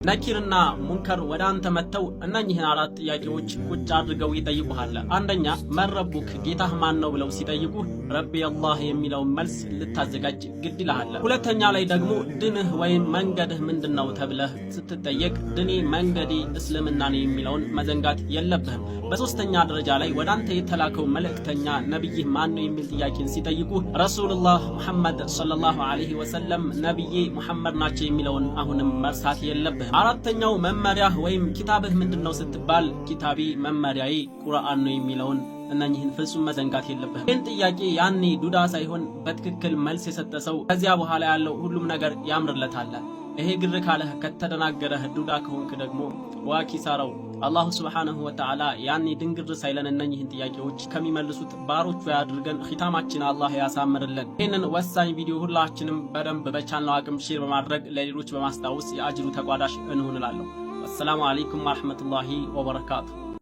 ነኪርና ሙንከር ወደ አንተ መተው እነኚህን አራት ጥያቄዎች ቁጭ አድርገው ይጠይቁሃል። አንደኛ መረቡክ ጌታህ ማን ነው ብለው ሲጠይቁ ረቢ አላህ የሚለውን መልስ ልታዘጋጅ ግድ ይልሃል። ሁለተኛ ላይ ደግሞ ድንህ ወይም መንገድህ ምንድነው ተብለህ ስትጠየቅ ድኔ መንገዴ እስልምና ነው የሚለውን መዘንጋት የለብህም። በሶስተኛ ደረጃ ላይ ወደ አንተ የተላከው መልእክተኛ ነብይህ ማን ነው የሚል ጥያቄን ሲጠይቁ ረሱላህ ሙሐመድ ሰለላሁ ዐለይሂ ወሰለም ነብዬ ሙሐመድ ናቸው የሚለውን አሁንም መርሳት የለብህም። አራተኛው መመሪያህ ወይም ኪታብህ ምንድነው ስትባል ኪታቢ መመሪያዬ ቁርአን ነው የሚለውን እነኚህን ፍጹም መዘንጋት የለብህም። ይህን ጥያቄ ያኔ ዱዳ ሳይሆን በትክክል መልስ የሰጠ ሰው ከዚያ በኋላ ያለው ሁሉም ነገር ያምርለታል። ይሄ ግር ካለህ ከተደናገረህ ዱዳ ከሆንክ ደግሞ ዋኪሳራው አላሁ ሱብሓነሁ ወተዓላ ያኔ ድንግር ሳይለን እነኚህን ጥያቄዎች ከሚመልሱት ባሮቹ ያድርገን። ኺታማችን አላህ ያሳምርልን። ይህንን ወሳኝ ቪዲዮ ሁላችንም በደንብ በቻልነው አቅም ሼር በማድረግ ለሌሎች በማስታወስ የአጅሩ ተቋዳሽ እንሆንላለሁ። ወሰላሙ አለይኩም ወራህመቱላሂ ወበረካቱ።